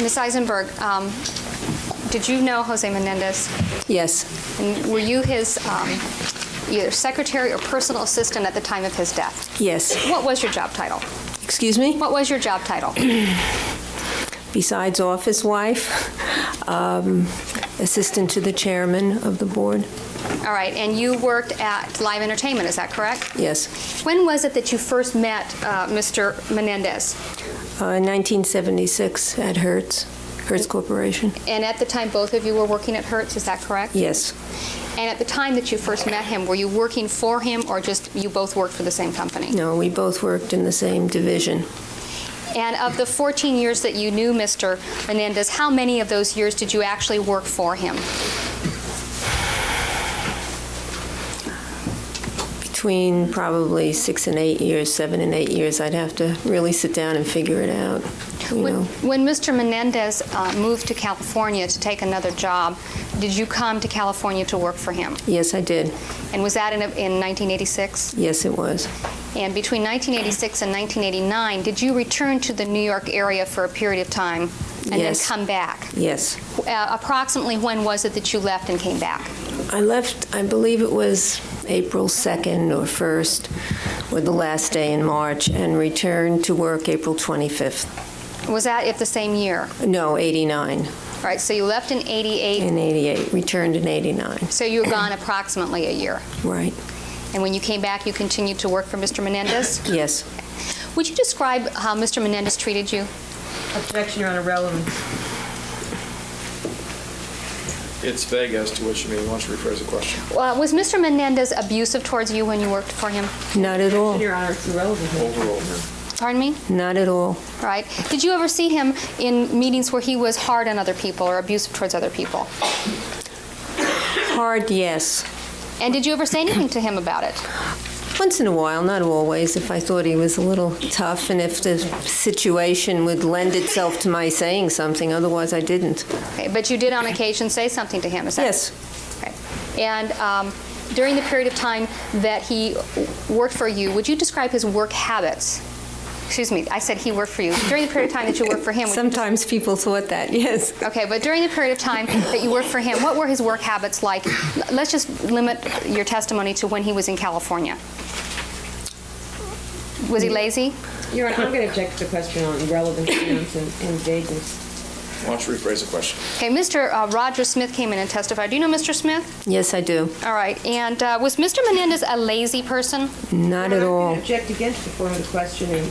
Ms. Eisenberg, did you know Jose Menendez? Yes. And were you his either secretary or personal assistant at the time of his death? Yes. What was your job title? Excuse me? What was your job title? Besides office wife, assistant to the chairman of the board. All right, and you worked at Live Entertainment, is that correct? Yes. When was it that you first met Mr. Menendez? In 1976 at Hertz Corporation. And at the time, both of you were working at Hertz, is that correct? Yes. And at the time that you first met him, were you working for him or just you both worked for the same company? No, we both worked in the same division. And of the 14 years that you knew Mr. Menendez, how many of those years did you actually work for him? Between probably 6 and 8 years, 7 and 8 years. I'd have to really sit down and figure it out. When Mr. Menendez moved to California to take another job, did you come to California to work for him? Yes, I did. And was that in 1986? Yes, it was. And between 1986 and 1989, did you return to the New York area for a period of time and Yes. then come back? Yes. Approximately when was it that you left and came back? I left, I believe it was April 2nd or 1st, or the last day in March, and returned to work April 25th. Was that at the same year? No, 89. All right, so you left in 88. In 88, returned in 89. So you were gone approximately a year. Right. And when you came back, you continued to work for Mr. Menendez? Yes. Would you describe how Mr. Menendez treated you? Objection, Your Honor, relevant. It's vague as to what you mean. Why don't you rephrase the question? Was Mr. Menendez abusive towards you when you worked for him? Not at all. Your Honor, it's irrelevant. Overall. Pardon me? Not at all. Right. Did you ever see him in meetings where he was hard on other people or abusive towards other people? Hard, yes. And did you ever say anything to him about it? Once in a while, not always, if I thought he was a little tough and if the situation would lend itself to my saying something. Otherwise, I didn't. Okay, but you did on occasion say something to him, is that? Yes. Okay. And during the period of time that he worked for you, would you describe his work habits? Excuse me, I said he worked for you. During the period of time that you worked for him. Sometimes people thought that, yes. Okay, but during the period of time that you worked for him, what were his work habits like? Let's just limit your testimony to when he was in California. Was he lazy? Your Honor, I'm going to object to the question on irrelevancy and vagueness. Why don't you rephrase the question? Okay, Mr. Roger Smith came in and testified. Do you know Mr. Smith? Yes, I do. All right, and was Mr. Menendez a lazy person? Not at I'm all. going to object against the form of the questioning.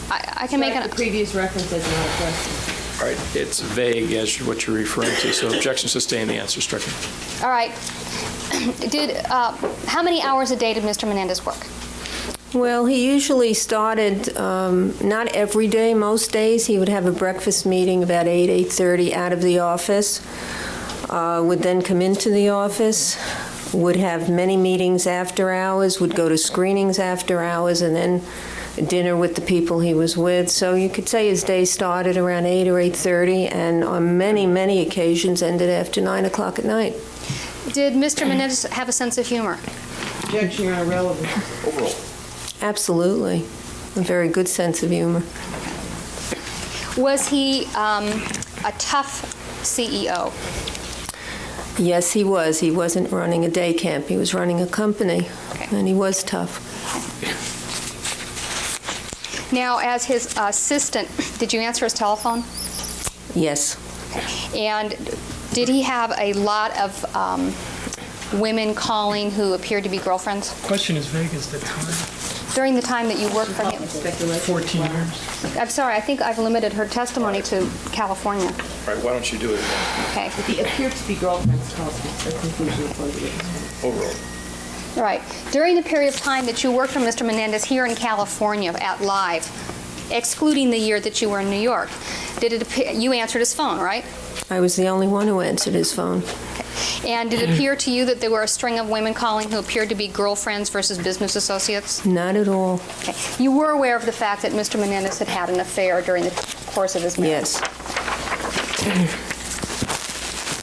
I can make Strike an... the previous reference as not a question. All right, it's vague as to what you're referring to, so objection sustained, the answer stricken. All right. How many hours a day did Mr. Menendez work? Well, he usually started, not every day, most days. He would have a breakfast meeting about 8:30 out of the office, would then come into the office, would have many meetings after hours, would go to screenings after hours, and then dinner with the people he was with. So you could say his day started around 8 or 8:30, and on many, many occasions ended after 9 o'clock at night. Did Mr. Menendez have a sense of humor? Objection, Your Honor, relevant. Overall. Absolutely. A very good sense of humor. Was he a tough CEO? Yes, he was. He wasn't running a day camp. He was running a company, and he was tough. Now, as his assistant, did you answer his telephone? Yes. And did he have a lot of women calling who appeared to be girlfriends? Question is vague as the time. During the time that you worked for him? 14 years. I'm sorry, I think I've limited her testimony to California. All right, why don't you do it again? Okay. He appeared to be girlfriend's calls. A conclusion of the witness. Overall. All right. During the period of time that you worked for Mr. Menendez here in California at Live, excluding the year that you were in New York, did it appear, you answered his phone, right? I was the only one who answered his phone. And did it appear to you that there were a string of women calling who appeared to be girlfriends versus business associates? Not at all. Okay. You were aware of the fact that Mr. Menendez had had an affair during the course of his marriage? Yes.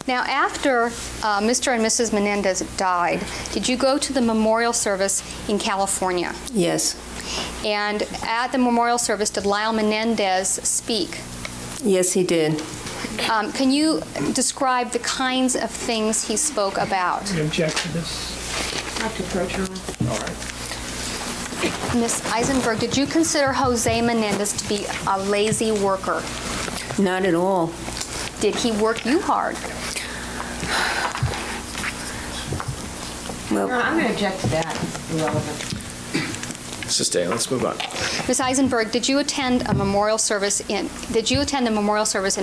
Now, after Mr. and Mrs. Menendez died, did you go to the memorial service in California? Yes. And at the memorial service, did Lyle Menendez speak? Yes, he did. Can you describe the kinds of things he spoke about? We object to this. Not to approach her. All right. Ms. Eisenberg, did you consider Jose Menendez to be a lazy worker? Not at all. Did he work you hard? Well, I'm going to object to that. Irrelevant. Sustain, let's move on. Ms. Eisenberg, did you attend the memorial service in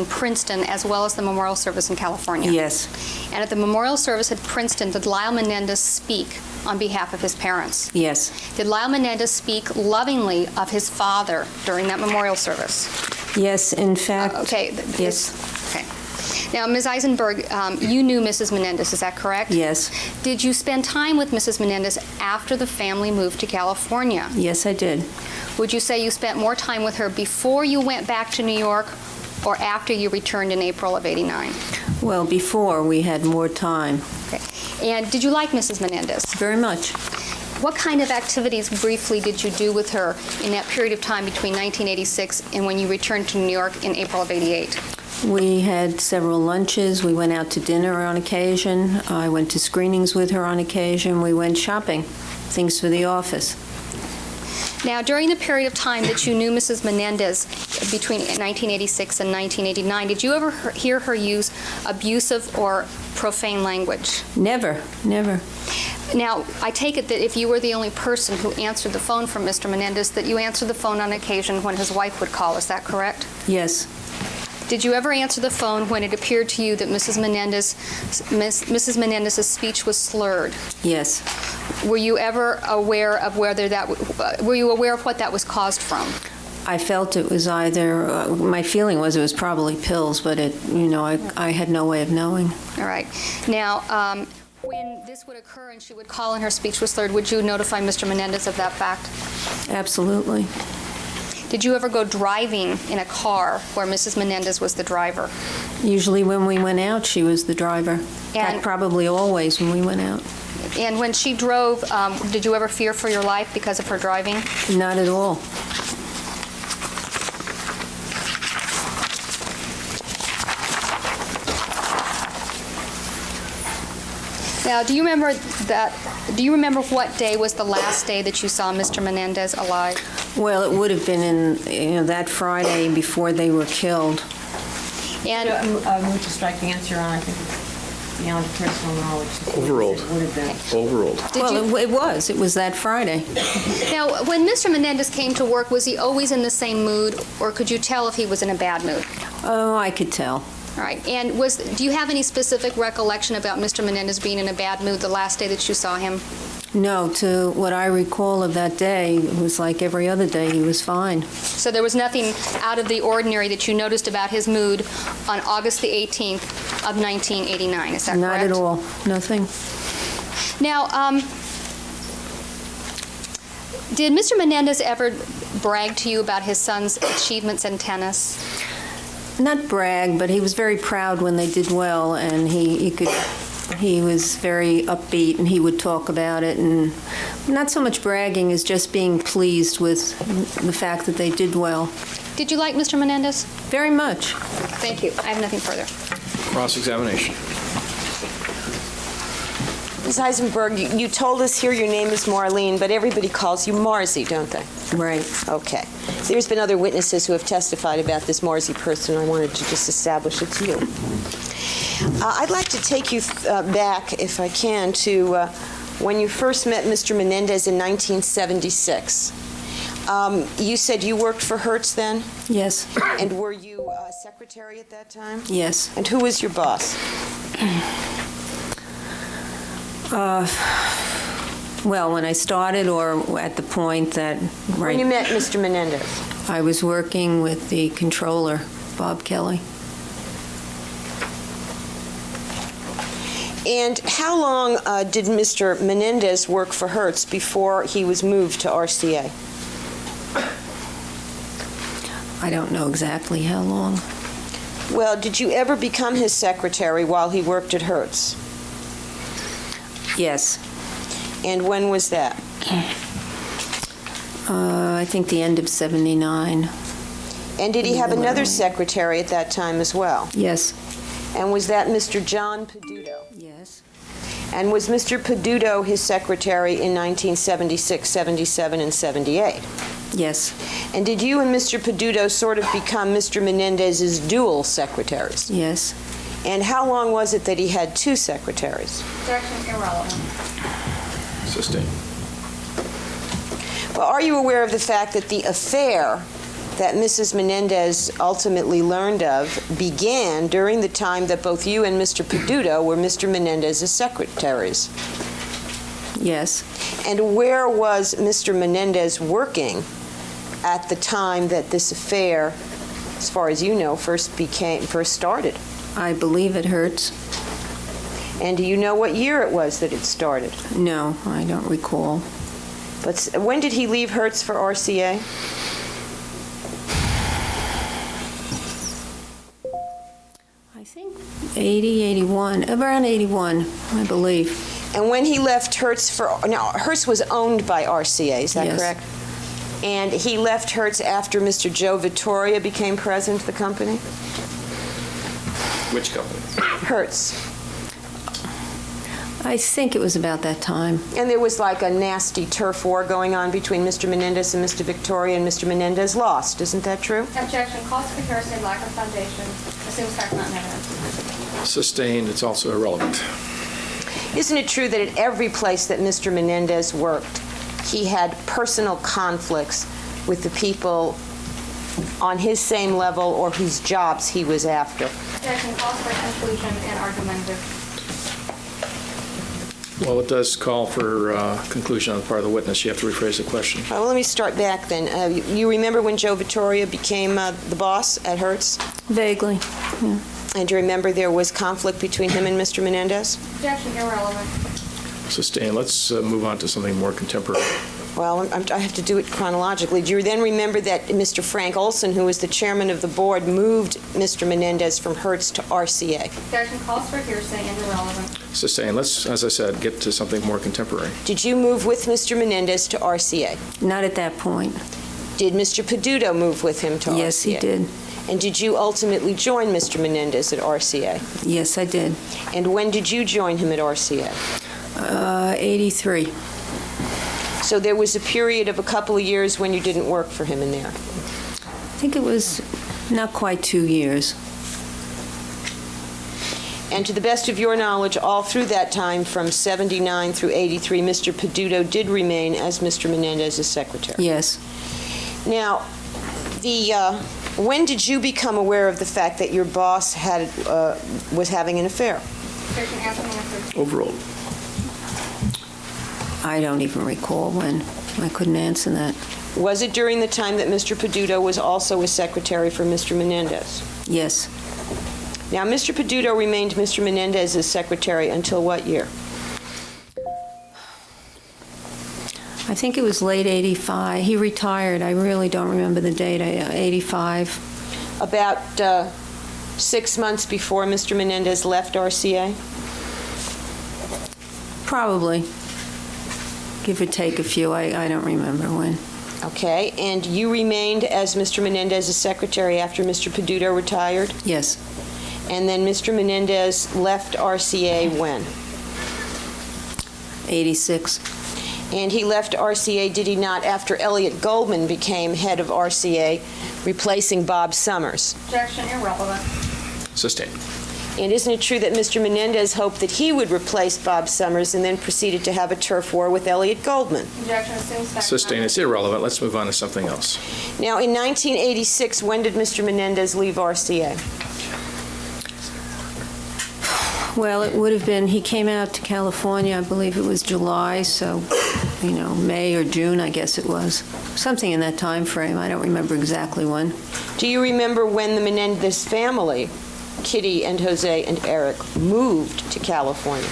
Princeton as well as the memorial service in California? yes. And at the memorial service at Princeton, did Lyle Menendez speak on behalf of his parents? Yes. Did Lyle Menendez speak lovingly of his father during that memorial service? Yes, in fact. Okay. Yes. Okay. Now, Ms. Eisenberg, you knew Mrs. Menendez, is that correct? Yes. Did you spend time with Mrs. Menendez after the family moved to California? Yes, I did. Would you say you spent more time with her before you went back to New York or after you returned in April of '89? Well, before we had more time. Okay. And did you like Mrs. Menendez? Very much. What kind of activities briefly did you do with her in that period of time between 1986 and when you returned to New York in April of '88? We had several lunches. We went out to dinner on occasion. I went to screenings with her on occasion. We went shopping, things for the office. Now, during the period of time that you knew Mrs. Menendez between 1986 and 1989, did you ever hear her use abusive or profane language? Never, never. Now, I take it that if you were the only person who answered the phone for Mr. Menendez, that you answered the phone on occasion when his wife would call. Is that correct? Yes. Did you ever answer the phone when it appeared to you that Mrs. Menendez's speech was slurred? Yes. Were you ever aware of what that was caused from? I felt it was either, my feeling was it was probably pills, but I had no way of knowing. All right. Now, when this would occur and she would call and her speech was slurred, would you notify Mr. Menendez of that fact? Absolutely. Did you ever go driving in a car where Mrs. Menendez was the driver? Usually when we went out, she was the driver. In fact, probably always when we went out. And when she drove, did you ever fear for your life because of her driving? Not at all. Now, do you remember what day was the last day that you saw Mr. Menendez alive? Well, it would have been in that Friday before they were killed. And Move to strike the answer on, I think it's beyond personal knowledge. Overruled. It would have been. Overruled. It was that Friday. now, when Mr. Menendez came to work, was he always in the same mood, or could you tell if he was in a bad mood? Oh, I could tell. All right. And do you have any specific recollection about Mr. Menendez being in a bad mood the last day that you saw him? No, to what I recall of that day, it was like every other day he was fine. So there was nothing out of the ordinary that you noticed about his mood on August the 18th of 1989, is that correct? Not at all. Nothing. Now, did Mr. Menendez ever brag to you about his son's achievements in tennis? Not brag, but he was very proud when they did well, and he was very upbeat, and he would talk about it, and not so much bragging as just being pleased with the fact that they did well. Did you like Mr. Menendez? Very much. Thank you. I have nothing further. Cross-examination. Ms. Eisenberg, you told us here your name is Marlene, but everybody calls you Marzi, don't they? Right. Okay. There's been other witnesses who have testified about this Marzi person. I wanted to just establish it's you. I'd like to take you back, if I can, to when you first met Mr. Menendez in 1976. You said you worked for Hertz then? Yes. And were you secretary at that time? Yes. And who was your boss? Well, when I started, or at the point that... When you met Mr. Menendez? I was working with the controller, Bob Kelly. And how long did Mr. Menendez work for Hertz before he was moved to RCA? I don't know exactly how long. Well, did you ever become his secretary while he worked at Hertz? Yes. And when was that? I think the end of '79. And did he have another secretary at that time as well? Yes. And was that Mr. John Peduto? Yes. And was Mr. Peduto his secretary in 1976, 77, and 78? Yes. And did you and Mr. Peduto sort of become Mr. Menendez's dual secretaries? Yes. And how long was it that he had two secretaries? Objection, irrelevant. Sustained. Well, are you aware of the fact that the affair that Mrs. Menendez ultimately learned of began during the time that both you and Mr. Peduto were Mr. Menendez's secretaries? Yes. And where was Mr. Menendez working at the time that this affair, as far as you know, first started? I believe it hurts. And do you know what year it was that it started? No, I don't recall. But when did he leave Hertz for RCA? I think 80, 81, around 81, I believe. And when he left Hertz now Hertz was owned by RCA, is that Yes. correct? And he left Hertz after Mr. Joe Vittoria became president of the company? Which company? Hertz. I think it was about that time. And there was like a nasty turf war going on between Mr. Menendez and Mr. Victoria, and Mr. Menendez lost. Isn't that true? Objection, calls for hearsay, lack of foundation, assumes fact not in evidence. Sustained. It's also irrelevant. Isn't it true that at every place that Mr. Menendez worked, he had personal conflicts with the people on his same level or whose jobs he was after? Objection, calls for conclusion and argumentative. Well, it does call for conclusion on the part of the witness. You have to rephrase the question. Well, let me start back then. You remember when Joe Vittoria became the boss at Hertz? Vaguely. Yeah. And do you remember there was conflict between him and Mr. Menendez? Objection, irrelevant. Sustained. Let's move on to something more contemporary. Well, I have to do it chronologically. Do you then remember that Mr. Frank Olson, who was the chairman of the board, moved Mr. Menendez from Hertz to RCA? Objection, calls for hearsay and irrelevant. Sustained. Let's, as I said, get to something more contemporary. Did you move with Mr. Menendez to RCA? Not at that point. Did Mr. Peduto move with him to RCA? Yes, he did. And did you ultimately join Mr. Menendez at RCA? Yes, I did. And when did you join him at RCA? 83. So there was a period of a couple of years when you didn't work for him in there. I think it was not quite 2 years. And to the best of your knowledge, all through that time, from 79 through 83, Mr. Peduto did remain as Mr. Menendez's secretary. Yes. Now, when did you become aware of the fact that your boss was having an affair? Objection, answer. Overall. I don't even recall when. I couldn't answer that. Was it during the time that Mr. Peduto was also a secretary for Mr. Menendez? Yes. Now, Mr. Peduto remained Mr. Menendez's secretary until what year? I think it was late 85. He retired. I really don't remember the date. 85. About 6 months before Mr. Menendez left RCA? Probably. Give or take a few. I don't remember when. Okay, and you remained as Mr. Menendez's secretary after Mr. Peduto retired? Yes. And then Mr. Menendez left RCA when? 86. And he left RCA, did he not, after Elliot Goldman became head of RCA, replacing Bob Summers? Objection, irrelevant. Sustained. And isn't it true that Mr. Menendez hoped that he would replace Bob Summers and then proceeded to have a turf war with Elliot Goldman? Objection, assumes fact Sustained. It's irrelevant. Let's move on to something else. Now, in 1986, when did Mr. Menendez leave RCA? Well, it would have been, he came out to California, I believe it was July, so, May or June, I guess it was. Something in that time frame. I don't remember exactly when. Do you remember when the Menendez family, Kitty and Jose and Eric, moved to California?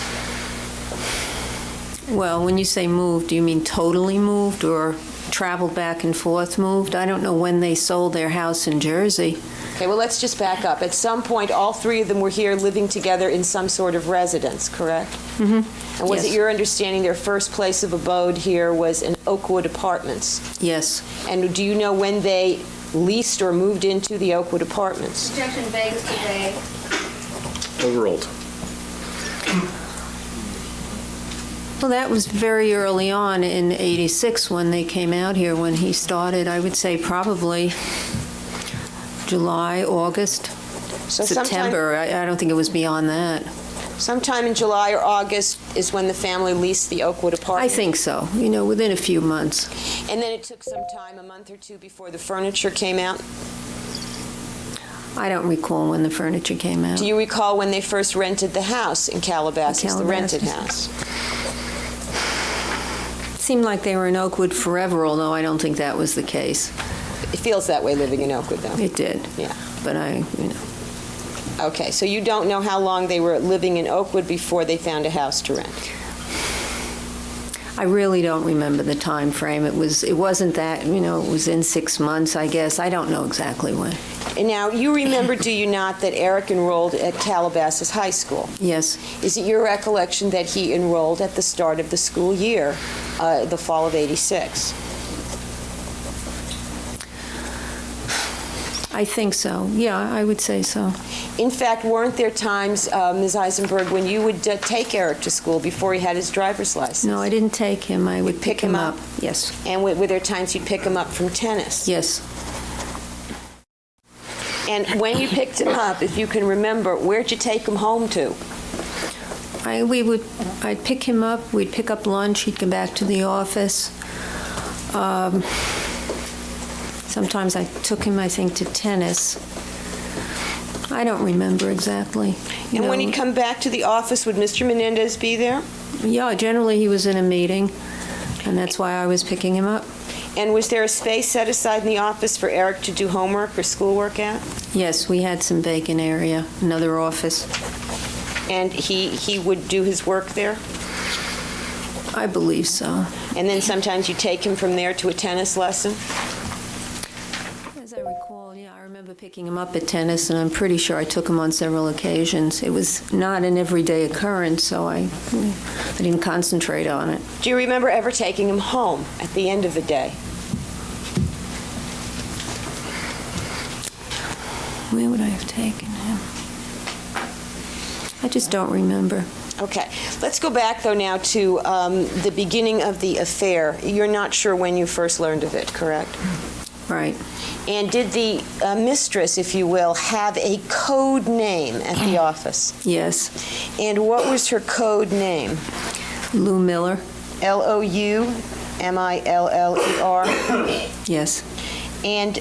Well, when you say moved, do you mean totally moved or traveled back and forth moved? I don't know when they sold their house in Jersey. Okay, well, let's just back up. At some point, all three of them were here living together in some sort of residence, correct? Mm-hmm. And was Yes. it your understanding their first place of abode here was in Oakwood Apartments? Yes. And do you know when they leased or moved into the Oakwood Apartments? Objection, vague is too vague. Overruled. Well, that was very early on in '86 when they came out here, when he started. I would say probably July, August, So September. I don't think it was beyond that. Sometime in July or August is when the family leased the Oakwood I Apartments? think so, within a few months. And then it took some time, a month or two, before the furniture came out? I don't recall when the furniture came out. Do you recall when they first rented the house in Calabasas, the rented Calabasas. house? It seemed like they were in Oakwood forever, although I don't think that was the case. It feels that way living in Oakwood, though. It did. Yeah. But Okay, so you don't know how long they were living in Oakwood before they found a house to rent? I really don't remember the time frame. It wasn't that, it was in 6 months, I guess. I don't know exactly when. And now, you remember, do you not, that Eric enrolled at Calabasas High School? Yes. Is it your recollection that he enrolled at the start of the school year, the fall of '86? I think so. Yeah, I would say so. In fact, weren't there times, Ms. Eisenberg, when you would take Eric to school before he had his driver's license? No, I didn't take him. I would pick pick him him up? up. Yes. And were there times you'd pick him up from tennis? Yes. And when you picked him up, if you can remember, where'd you take him home to? I'd pick him up. We'd pick up lunch. He'd come back to the office. Sometimes I took him, I think, to tennis. I don't remember exactly. And when he'd come back to the office, would Mr. Menendez be there? Yeah, generally he was in a meeting, and that's why I was picking him up. And was there a space set aside in the office for Eric to do homework or schoolwork at? Yes, we had some vacant area, another office. And he would do his work there? I believe so. And then sometimes you take him from there to a tennis lesson? As I recall, yeah, I remember picking him up at tennis, and I'm pretty sure I took him on several occasions. It was not an everyday occurrence, so I didn't concentrate on it. Do you remember ever taking him home at the end of the day? Where would I have taken him? I just don't remember. Okay. Let's go back, though, now to the beginning of the affair. You're not sure when you first learned of it, correct? Right. And did the mistress, if you will, have a code name at the office? Yes. And what was her code name? Lou Miller? Loumiller? Yes. And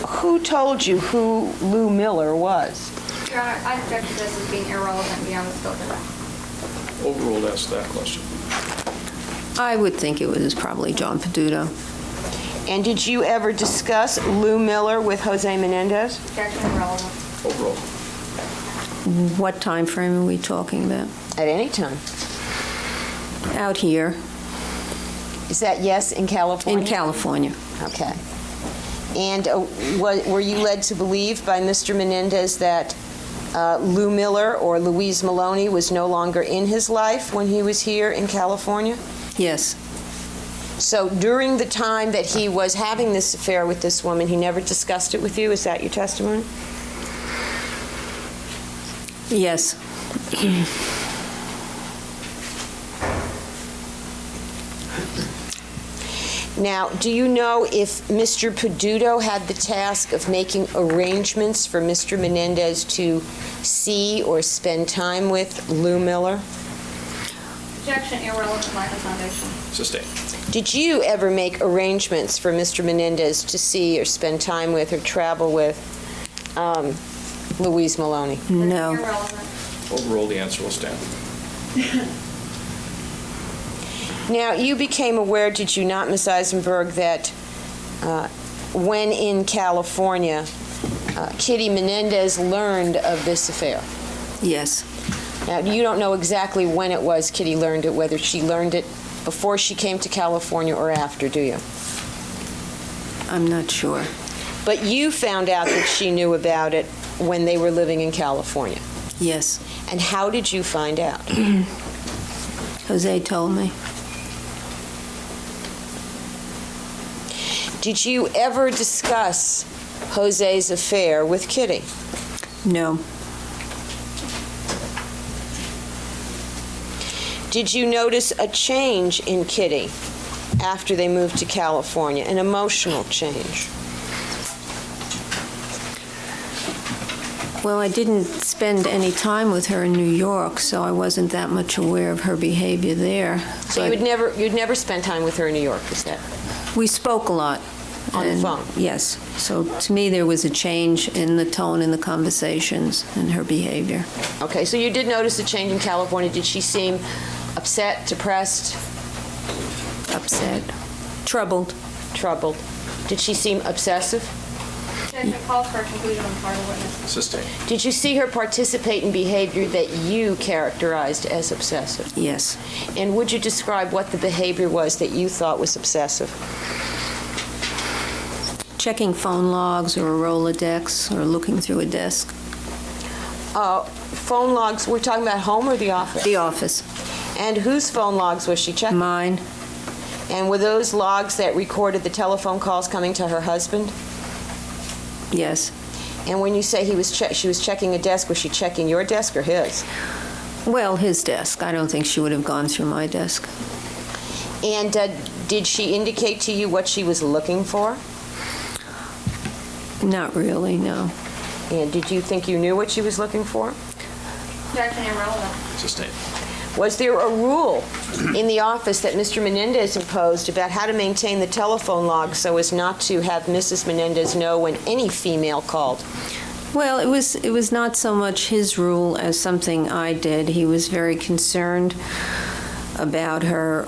who told you who Lou Miller was? Your Honor, I object to this as being irrelevant beyond the scope of it. Overruled as to that question. I would think it was probably John Peduto. And did you ever discuss Lou Miller with Jose Menendez? Objection, irrelevant. Overruled. What time frame are we talking about? At any time. Out here. Is that yes in California? In California. Okay. And were you led to believe by Mr. Menendez that Lou Miller or Louise Maloney was no longer in his life when he was here in California? Yes. So during the time that he was having this affair with this woman, he never discussed it with you? Is that your testimony? Yes. Now, do you know if Mr. Peduto had the task of making arrangements for Mr. Menendez to see or spend time with Lou Miller? Objection, irrelevant, lack of foundation. Sustained. Did you ever make arrangements for Mr. Menendez to see or spend time with or travel with Louise Maloney? No. Irrelevant. Overruled, the answer will stand. Now, you became aware, did you not, Ms. Eisenberg, that when in California, Kitty Menendez learned of this affair? Yes. Now, you don't know exactly when it was Kitty learned it, whether she learned it before she came to California or after, do you? I'm not sure. But you found out that she knew about it when they were living in California. Yes. And how did you find out? Jose told me. Did you ever discuss Jose's affair with Kitty? No. Did you notice a change in Kitty after they moved to California, an emotional change? Well, I didn't spend any time with her in New York, so I wasn't that much aware of her behavior there. So But you'd never spent time with her in New York, is that? we spoke a lot. On the and- phone? Yes. So to me, there was a change in the tone in the conversations and her behavior. Okay, so you did notice a change in California. Did she seem upset, depressed, Upset. Troubled. troubled? Did she seem obsessive? Judge, I call for a conclusion on part of the witness. Sustain. Did you see her participate in behavior that you characterized as obsessive? Yes. And would you describe what the behavior was that you thought was obsessive? Checking phone logs or a Rolodex or looking through a desk. Phone logs, we're talking about home or the office? The office. And whose phone logs was she checking? Mine. And were those logs that recorded the telephone calls coming to her husband? Yes. And when you say she was checking a desk, was she checking your desk or his? Well, his desk. I don't think she would have gone through my desk. And did she indicate to you what she was looking for? Not really, no. And did you think you knew what she was looking for? Objection, irrelevant. Sustain. Was there a rule in the office that Mr. Menendez imposed about how to maintain the telephone log so as not to have Mrs. Menendez know when any female called? Well, it was not so much his rule as something I did. He was very concerned about her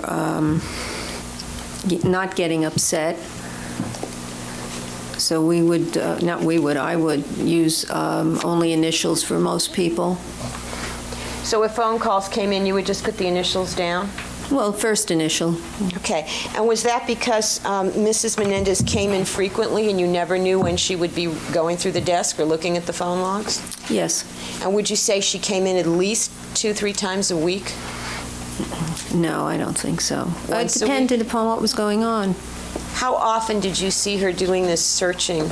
not getting upset. So I would use only initials for most people. So if phone calls came in, you would just put the initials down? Well, first initial. Okay. And was that because Mrs. Menendez came in frequently and you never knew when she would be going through the desk or looking at the phone logs? Yes. And would you say she came in at least 2-3 times a week? No, I don't think so. It Once a week? depended upon what was going on. How often did you see her doing this searching,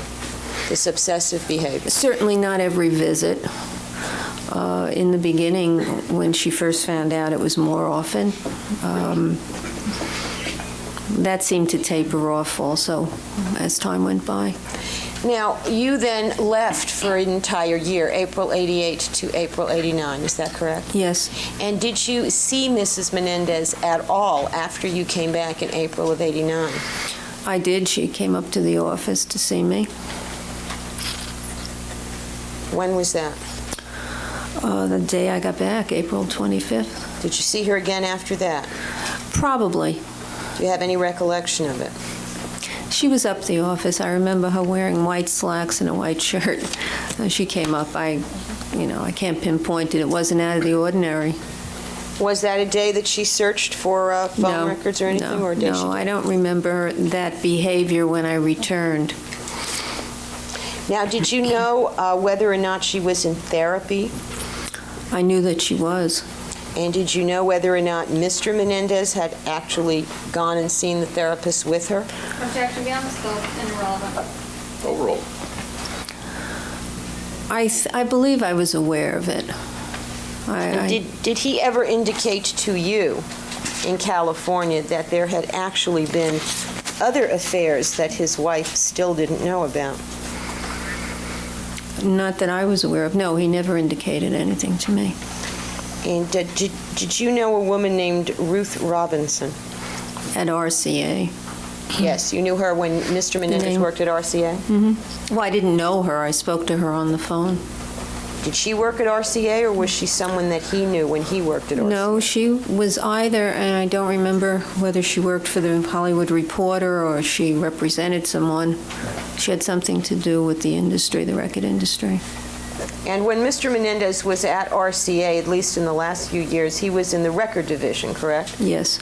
this obsessive behavior? Certainly not every visit. In the beginning, when she first found out, it was more often. That seemed to taper off also as time went by. Now, you then left for an entire year, April 88 to April 89, is that correct? Yes. And did you see Mrs. Menendez at all after you came back in April of 89? I did. She came up to the office to see me. When was that? The day I got back, April 25th. Did you see her again after that? Probably. Do you have any recollection of it? She was up the office. I remember her wearing white slacks and a white shirt. She came up. I can't pinpoint it. It wasn't out of the ordinary. Was that a day that she searched for phone records or anything? Or did she? No, I don't remember that behavior when I returned. Now, did you know whether or not she was in therapy? I knew that she was. And did you know whether or not Mr. Menendez had actually gone and seen the therapist with her? Objection, beyond the scope and irrelevant. Overruled. I believe I was aware of it. Did he ever indicate to you in California that there had actually been other affairs that his wife still didn't know about? Not that I was aware of. No, he never indicated anything to me. And did you know a woman named Ruth Robinson? At RCA. Yes, you knew her when Mr. Menendez Name. worked at RCA? Well, I didn't know her. I spoke to her on the phone. Did she work at RCA, or was she someone that he knew when he worked at RCA? No, she was either, and I don't remember whether she worked for the Hollywood Reporter or she represented someone. She had something to do with the industry, the record industry. And when Mr. Menendez was at RCA, at least in the last few years, he was in the record division, correct? Yes.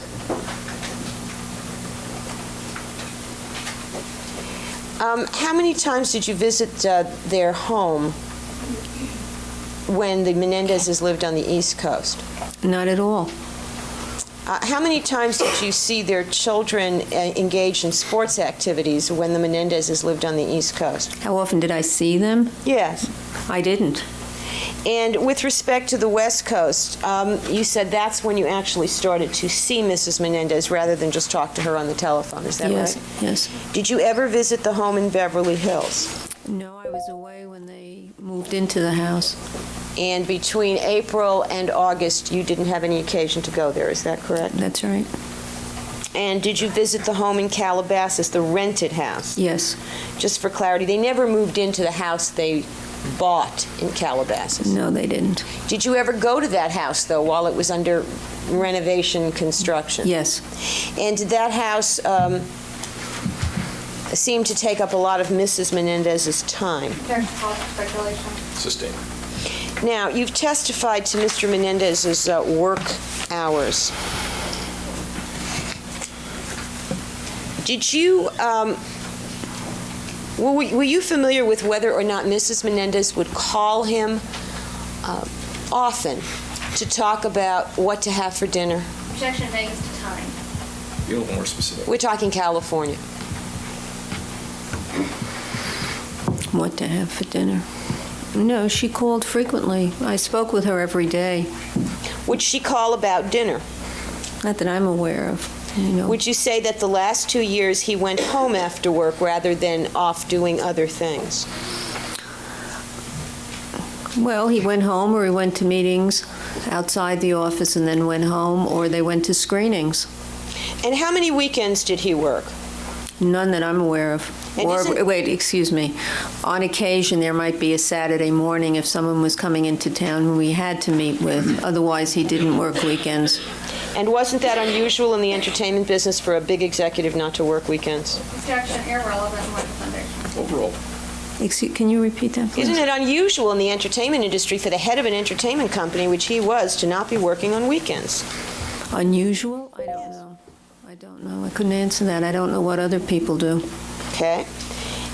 How many times did you visit their home when the Menendezes lived on the East Coast? Not at all. How many times did you see their children engaged in sports activities when the Menendezes lived on the East Coast? How often did I see them? Yes. I didn't. And with respect to the West Coast, you said that's when you actually started to see Mrs. Menendez rather than just talk to her on the telephone. Is that Yes, right? yes. Did you ever visit the home in Beverly Hills? No, I was away when they moved into the house. And between April and August, you didn't have any occasion to go there. Is that correct? That's right. And did you visit the home in Calabasas, the rented house? Yes. Just for clarity, they never moved into the house they bought in Calabasas. No, they didn't. Did you ever go to that house, though, while it was under renovation construction? Yes. And did that house seem to take up a lot of Mrs. Menendez's time? Sustained. Now, you've testified to Mr. Menendez's work hours. Did you, were you familiar with whether or not Mrs. Menendez would call him often to talk about what to have for dinner? Objection, Vegas to time. Be a little more specific. We're talking California. What to have for dinner? No, she called frequently. I spoke with her every day. Would she call about dinner? Not that I'm aware of. You know. Would you say that the last 2 years he went home after work rather than off doing other things? Well, he went home or he went to meetings outside the office and then went home, or they went to screenings. And how many weekends did he work? None that I'm aware of. And isn't- Wait, excuse me. On occasion, there might be a Saturday morning if someone was coming into town who we had to meet with. Otherwise, he didn't work weekends. And wasn't that unusual in the entertainment business for a big executive not to work weekends? Objection, irrelevant, and foundation. Overall. Can you repeat that, please? Isn't it unusual in the entertainment industry for the head of an entertainment company, which he was, to not be working on weekends? Unusual? I don't know. I don't know. I couldn't answer that. I don't know what other people do. Okay.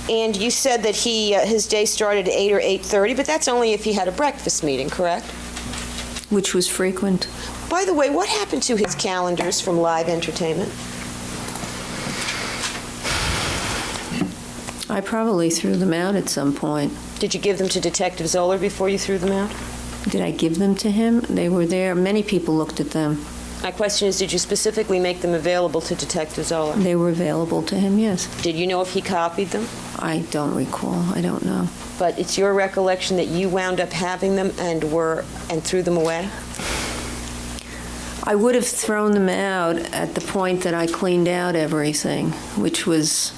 And you said that his day started at 8 or 8:30, but that's only if he had a breakfast meeting, correct? Which was frequent. By the way, what happened to his calendars from live entertainment? I probably threw them out at some point. Did you give them to Detective Zoller before you threw them out? Did I give them to him? They were there. Many people looked at them. My question is, did you specifically make them available to Detective Zoller? They were available to him, yes. Did you know if he copied them? I don't recall. I don't know. But it's your recollection that you wound up having them and threw them away? I would have thrown them out at the point that I cleaned out everything, which was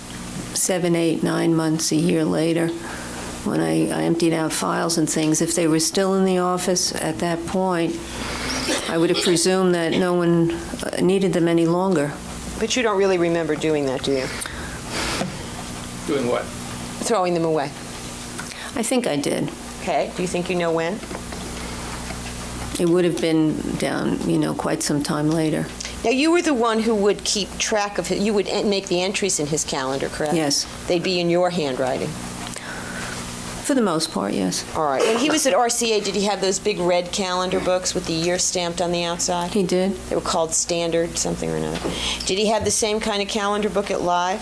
7, 8, 9 months, a year later, when I emptied out files and things. If they were still in the office at that point, I would have presumed that no one needed them any longer. But you don't really remember doing that, do you? Doing what? Throwing them away. I think I did. Okay. Do you think you know when? It would have been down, quite some time later. Now, you were the one who would keep track of it. You would make the entries in his calendar, correct? Yes. They'd be in your handwriting. For the most part, yes. All right. When he was at RCA, did he have those big red calendar books with the year stamped on the outside? He did. They were called Standard something or another. Did he have the same kind of calendar book at Live?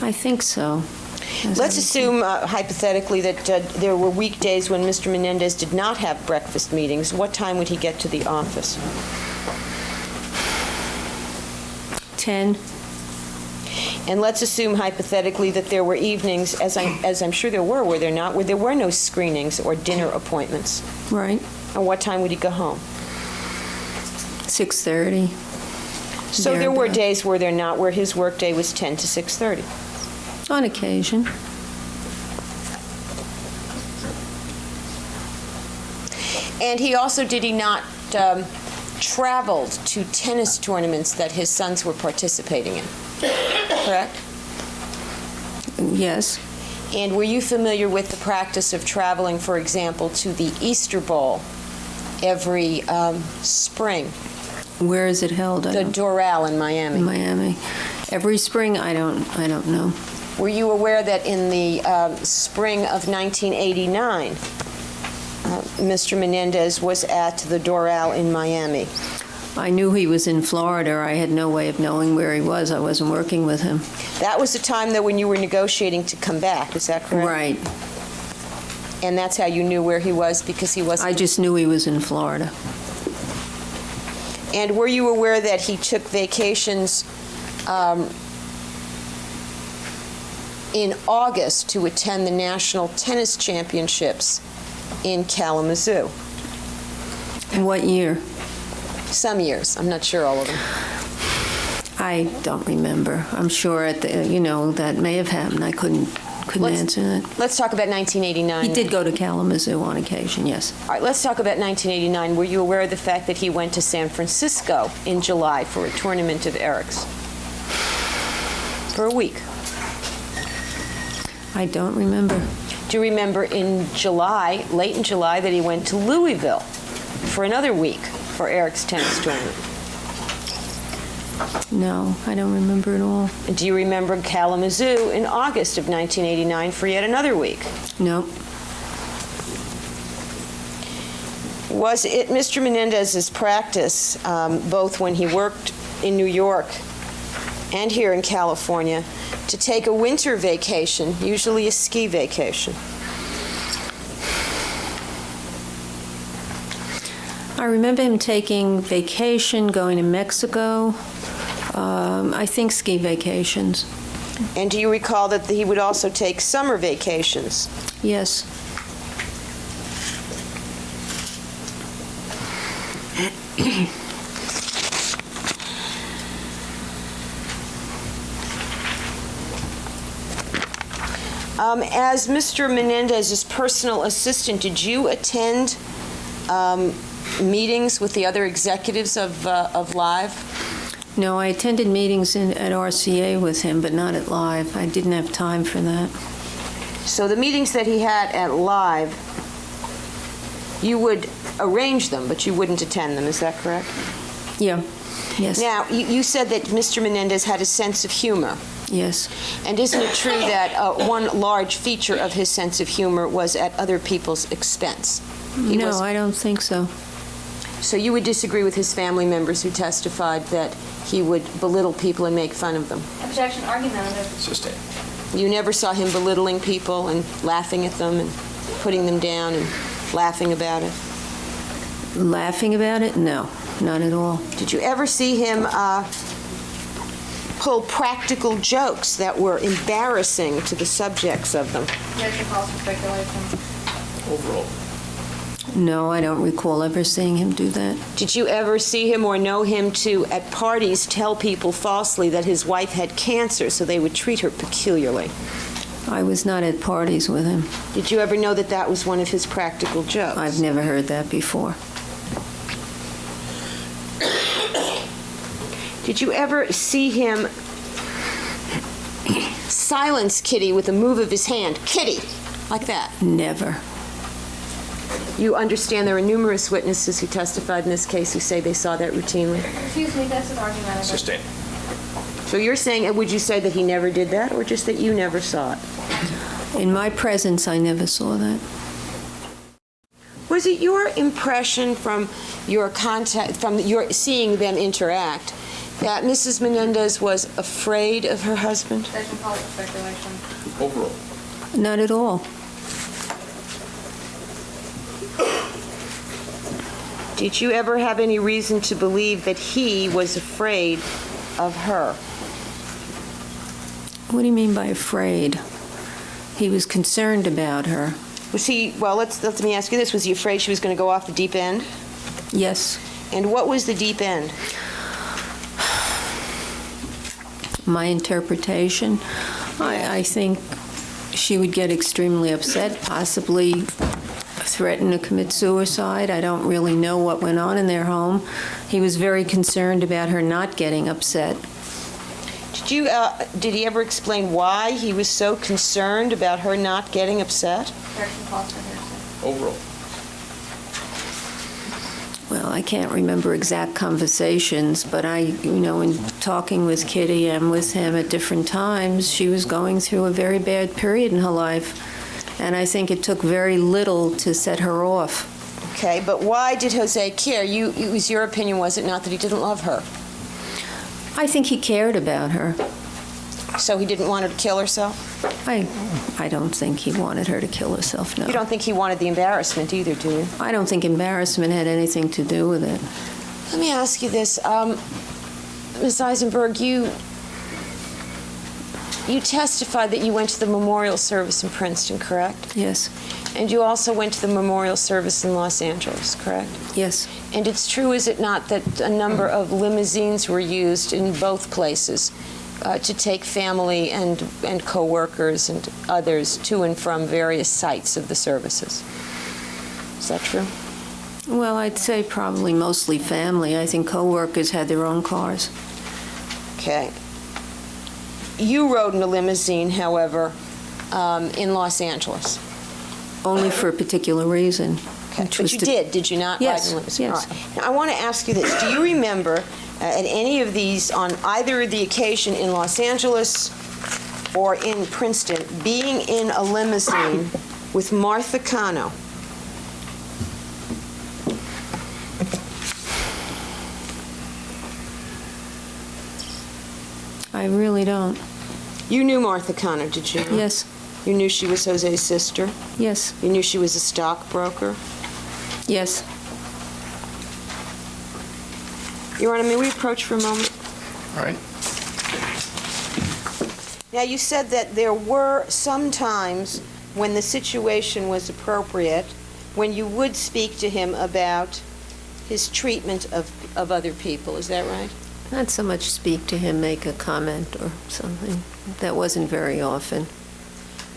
I think so. Let's assume, hypothetically, that there were weekdays when Mr. Menendez did not have breakfast meetings. What time would he get to the office? 10. And let's assume, hypothetically, that there were evenings, as I'm sure there were there not, where there were no screenings or dinner appointments. Right. And what time would he go home? 6:30. So there were Thereabout. days, were there not, where his workday was 10 to 6:30. On occasion. And he also, did he not traveled to tennis tournaments that his sons were participating in? Correct? Yes. And were you familiar with the practice of traveling, for example, to the Easter Bowl every spring? Where is it held? The Doral in Miami. In Miami. Every spring, I don't know. Were you aware that in the spring of 1989, Mr. Menendez was at the Doral in Miami? I knew he was in Florida. I had no way of knowing where he was. I wasn't working with him. That was the time, though, when you were negotiating to come back, is that correct? Right. And that's how you knew where he was, because he wasn't... I just knew he was in Florida. And were you aware that he took vacations in August to attend the National Tennis Championships in Kalamazoo? What year? Some years. I'm not sure all of them. I don't remember. I'm sure that may have happened. I couldn't answer that. Let's talk about 1989. He did go to Kalamazoo on occasion, yes. All right, let's talk about 1989. Were you aware of the fact that he went to San Francisco in July for a tournament of Eric's? For a week. I don't remember. Do you remember in July, late in July, that he went to Louisville for another week for Eric's tennis tournament? No, I don't remember at all. And do you remember Kalamazoo in August of 1989 for yet another week? No. Was it Mr. Menendez's practice, both when he worked in New York and here in California, to take a winter vacation, usually a ski vacation? I remember him taking vacation, going to Mexico, I think ski vacations. And do you recall that he would also take summer vacations? Yes. As Mr. Menendez's personal assistant, did you attend meetings with the other executives of Live? No, I attended meetings at RCA with him, but not at Live. I didn't have time for that. So the meetings that he had at Live, you would arrange them, but you wouldn't attend them, is that correct? Yeah, yes. Now, you said that Mr. Menendez had a sense of humor. Yes. And isn't it true that one large feature of his sense of humor was at other people's expense? No, I don't think so. So you would disagree with his family members who testified that he would belittle people and make fun of them? Objection, argumentative. Sustained. You never saw him belittling people and laughing at them and putting them down and laughing about it? Laughing about it? No, not at all. Did you ever see him pull practical jokes that were embarrassing to the subjects of them? Objection calls for speculation. Overall. No, I don't recall ever seeing him do that. Did you ever see him or know him to, at parties, tell people falsely that his wife had cancer so they would treat her peculiarly? I was not at parties with him. Did you ever know that that was one of his practical jokes? I've never heard that before. Did you ever see him silence Kitty with a move of his hand? Kitty! Like that. Never. You understand there are numerous witnesses who testified in this case who say they saw that routinely? Excuse me, that's an argumentative. Sustained. So you're saying, would you say that he never did that, or just that you never saw it? In my presence, I never saw that. Was it your impression from your contact, from your seeing them interact, that Mrs. Menendez was afraid of her husband? Objection calls for speculation. Overall. Not at all. Did you ever have any reason to believe that he was afraid of her? What do you mean by afraid? He was concerned about her. Was he, well, let me ask you this, was he afraid she was going to go off the deep end? Yes. And what was the deep end? My interpretation, I think she would get extremely upset, possibly threaten to commit suicide. I don't really know what went on in their home. He was very concerned about her not getting upset. Did he ever explain why he was so concerned about her not getting upset? Objection calls for hearsay. Overall. Well, I can't remember exact conversations, but in talking with Kitty and with him at different times, she was going through a very bad period in her life. And I think it took very little to set her off. Okay, but why did Jose care? It was your opinion, was it not, that he didn't love her? I think he cared about her. So he didn't want her to kill herself? I don't think he wanted her to kill herself, no. You don't think he wanted the embarrassment either, do you? I don't think embarrassment had anything to do with it. Let me ask you this. Ms. Eisenberg, you testified that you went to the memorial service in Princeton, correct? Yes. And you also went to the memorial service in Los Angeles, correct? Yes. And it's true, is it not, that a number of limousines were used in both places to take family and co-workers and others to and from various sites of the services? Is that true? Well, I'd say probably mostly family. I think co-workers had their own cars. Okay. You rode in a limousine, however, in Los Angeles. Only for a particular reason. Okay. which But was you to- did you not Yes, ride in a limousine? yes. All right. Now, I want to ask you this. Do you remember at any of these, on either the occasion in Los Angeles or in Princeton, being in a limousine with Martha Cano? I really don't. You knew Martha Cano, did you? Yes. You knew she was Jose's sister? Yes. You knew she was a stockbroker? Yes. Your Honor, may we approach for a moment? All right. Now, you said that there were some times when the situation was appropriate, when you would speak to him about his treatment of other people. Is that right? Not so much speak to him, make a comment or something. That wasn't very often.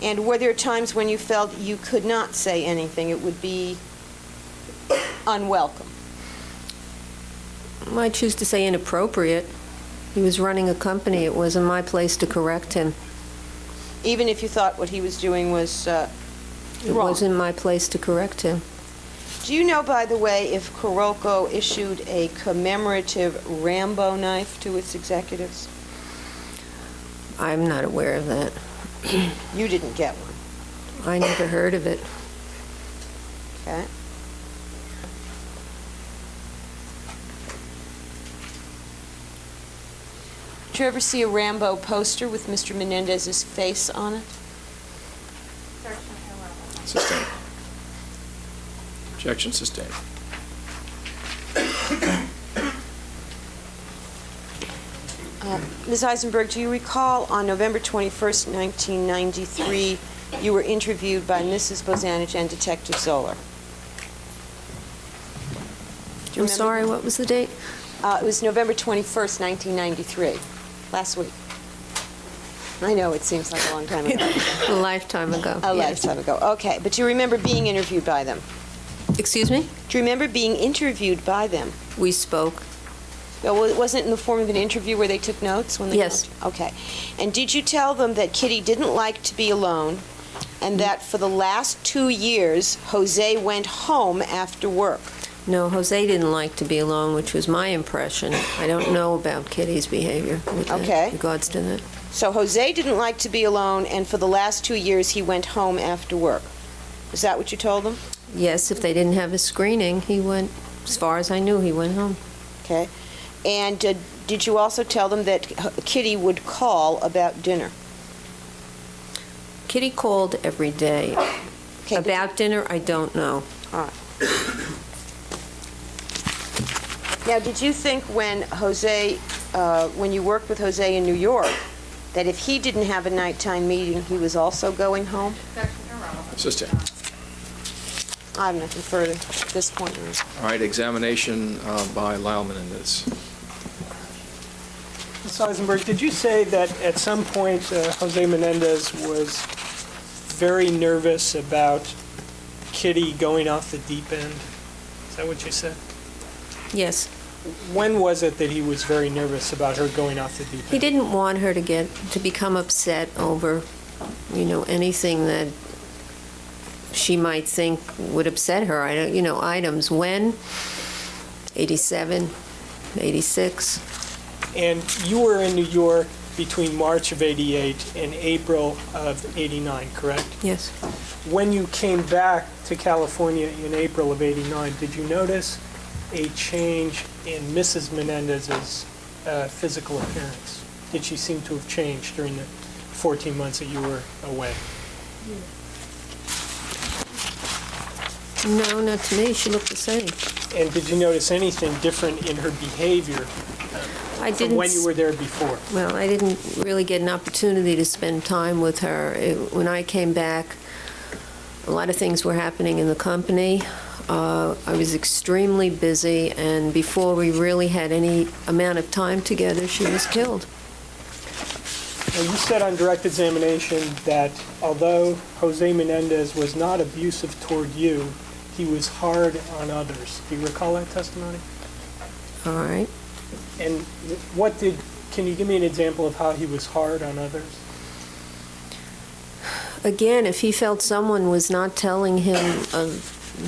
And were there times when you felt you could not say anything, it would be unwelcome? I choose to say inappropriate. He was running a company. It wasn't my place to correct him. Even if you thought what he was doing was It wrong? wasn't my place to correct him. Do you know, by the way, if Kuroko issued a commemorative Rambo knife to its executives? I'm not aware of that. You didn't get one, I never heard of it. okay? Did you ever see a Rambo poster with Mr. Menendez's face on it? Sustained. Objection sustained. Ms. Eisenberg, do you recall on November 21st, 1993, you were interviewed by Mrs. Bozanich and Detective Zoller? Do you I'm remember? sorry, what was the date? It was November 21st, 1993, last week. I know, it seems like a long time ago. A lifetime ago. A yes. lifetime ago. Okay, but do you remember being interviewed by them? Excuse me? Do you remember being interviewed by them? We spoke. Well, it wasn't in the form of an interview where they took notes when they Yes. called you? Okay. And did you tell them that Kitty didn't like to be alone and that for the last 2 years, Jose went home after work? No, Jose didn't like to be alone, which was my impression. I don't know about Kitty's behavior with Okay. regards to that. So Jose didn't like to be alone, and for the last 2 years, he went home after work. Is that what you told them? Yes, if they didn't have a screening, he went, as far as I knew, he went home. Okay. And did you also tell them that Kitty would call about dinner? Kitty called every day. Okay, but- About dinner, I don't know. All right. Now, did you think when when you worked with Jose in New York, that if he didn't have a nighttime meeting, he was also going home? Sustained. I have nothing further at this point. All right, examination by Lyle Menendez. Ms. Eisenberg, did you say that at some point Jose Menendez was very nervous about Kitty going off the deep end? Is that what you said? Yes. When was it that he was very nervous about her going off the deep end? He didn't want her to become upset over, anything that she might think would upset her. Items. When? 87, 86. And you were in New York between March of '88 and April of '89, correct? Yes. When you came back to California in April of '89, did you notice a change in Mrs. Menendez's physical appearance? Did she seem to have changed during the 14 months that you were away? No, not to me. She looked the same. And did you notice anything different in her behavior I from didn't. when you were there before? Well, I didn't really get an opportunity to spend time with her. When I came back, a lot of things were happening in the company. I was extremely busy, and before we really had any amount of time together, she was killed. Now, you said on direct examination that although Jose Menendez was not abusive toward you, he was hard on others. Do you recall that testimony? All right. And can you give me an example of how he was hard on others? Again, if he felt someone was not telling him a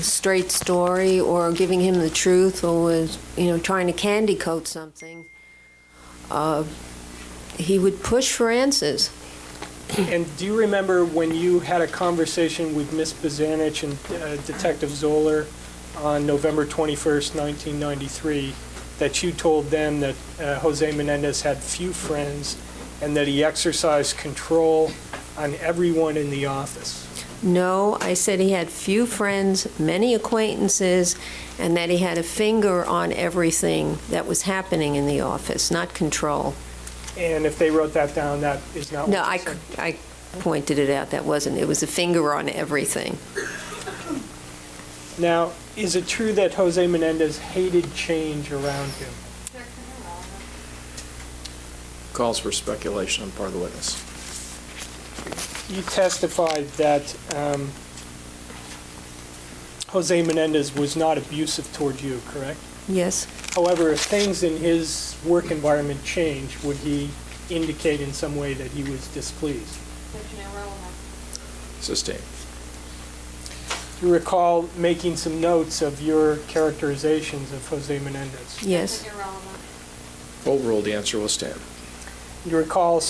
straight story or giving him the truth or was, trying to candy coat something, he would push for answers. And do you remember when you had a conversation with Ms. Bazanich and Detective Zoller on November 21st, 1993, that you told them that Jose Menendez had few friends and that he exercised control on everyone in the office? No, I said he had few friends, many acquaintances, and that he had a finger on everything that was happening in the office, not control. And if they wrote that down, that is not what No, you said? I pointed it out. That wasn't. It was a finger on everything. Now, is it true that Jose Menendez hated change around him? Calls for speculation on part of the witness. You testified that Jose Menendez was not abusive toward you, correct? Yes. However, if things in his work environment change, would he indicate in some way that he was displeased? Sustained. Do you recall making some notes of your characterizations of Jose Menendez? Yes. Overruled, the answer will stand. Do you recall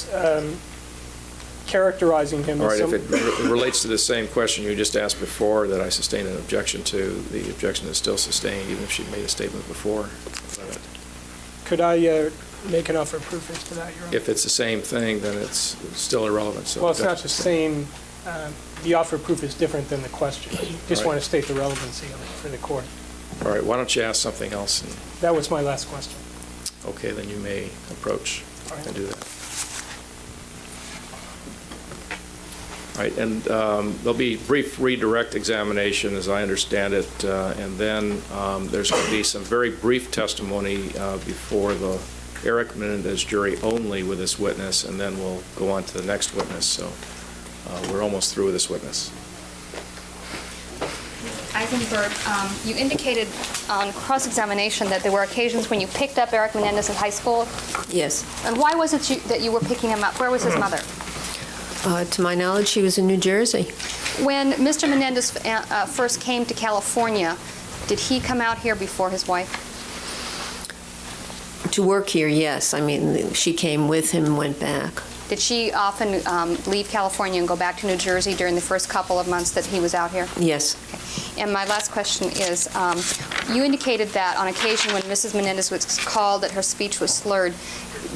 characterizing him All as right, if it relates to the same question you just asked before that I sustained an objection to, the objection is still sustained, even if she'd made a statement before. Could I make an offer of proof as to that, Your Honor? If it's the same thing, then it's still irrelevant. So Well, it's not the same. The offer of proof is different than the question. Just Right. want to state the relevancy of it for the court. All right, why don't you ask something else? And, That was my last question. okay, then you may approach All right. and do that. All right, and there'll be brief redirect examination, as I understand it, and then there's going to be some very brief testimony before the Eric Menendez jury only with this witness, and then we'll go on to the next witness. So we're almost through with this witness. Eisenberg, you indicated on cross-examination that there were occasions when you picked up Eric Menendez in high school. Yes. And why was it that you were picking him up? Where was his mother? To my knowledge, she was in New Jersey. When Mr. Menendez first came to California, did he come out here before his wife? To work here, yes. I mean, she came with him and went back. Did she often leave California and go back to New Jersey during the first couple of months that he was out here? Yes. And my last question is, you indicated that on occasion when Mrs. Menendez was called that her speech was slurred.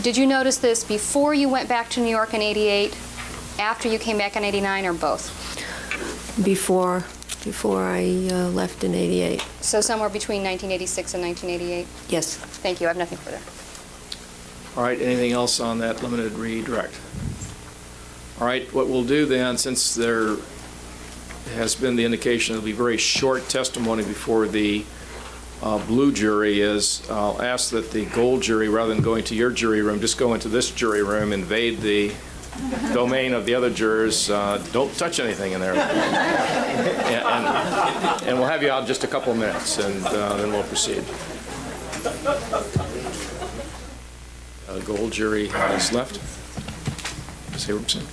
Did you notice this before you went back to New York in '88, after you came back in '89, or both? Before I left in '88. So somewhere between 1986 and 1988? Yes. Thank you. I have nothing further. All right, anything else on that limited redirect? All right, what we'll do then, since there has been the indication it'll be very short testimony before the blue jury, is I'll ask that the gold jury, rather than going to your jury room, just go into this jury room, invade the domain of the other jurors. Don't touch anything in there. And we'll have you out in just a couple of minutes, and then we'll proceed. The gold jury has left. Ms. Haywardson.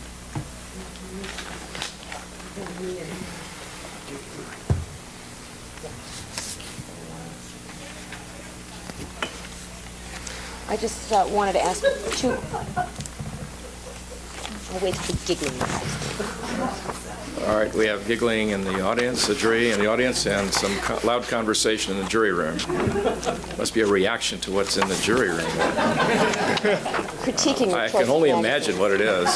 I just wanted to ask I'll wait for the giggling. All right, we have giggling in the audience, the jury in the audience, and some loud conversation in the jury room. Must be a reaction to what's in the jury room. Critiquing the I can only imagine what it is.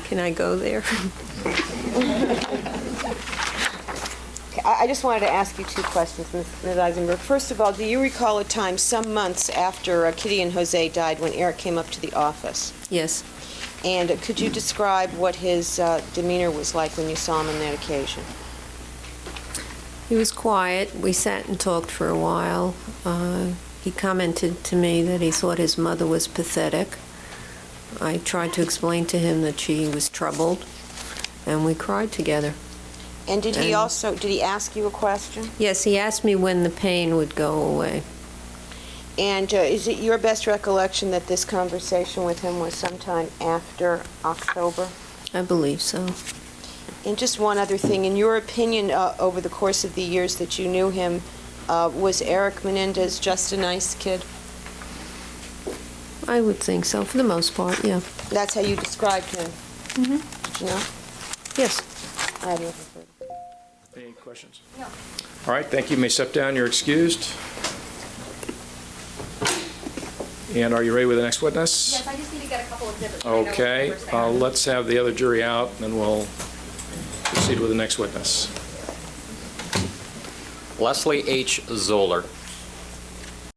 Can I go there? I just wanted to ask you two questions, Ms. Eisenberg. First of all, do you recall a time some months after Kitty and Jose died when Eric came up to the office? Yes. And could you describe what his demeanor was like when you saw him on that occasion? He was quiet. We sat and talked for a while. He commented to me that he thought his mother was pathetic. I tried to explain to him that she was troubled, and we cried together. And did he ask you a question? Yes, he asked me when the pain would go away. And is it your best recollection that this conversation with him was sometime after October? I believe so. And just one other thing, in your opinion, over the course of the years that you knew him, was Eric Menendez just a nice kid? I would think so, for the most part, yeah. That's how you described him? Mm-hmm. Did you know? Yes. I have nothing further. Any questions? No. All right, thank you. You may step down. You're excused. And are you ready with the next witness? Yes, I just need to get a couple of exhibits. Okay, let's have the other jury out, and then we'll proceed with the next witness. Leslie H. Zoller.